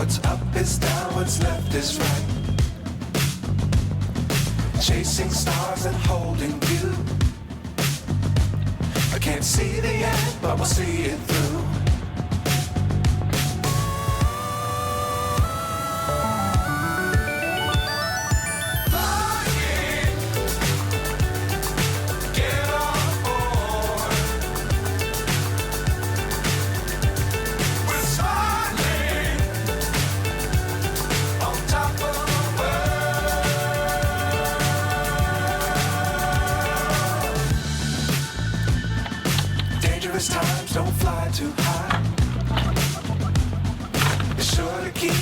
What's up is down, what's left is right. Chasing stars and holding you. I can't see the end, but we'll see it through. Dangerous times, don't fly too high. Be sure to keep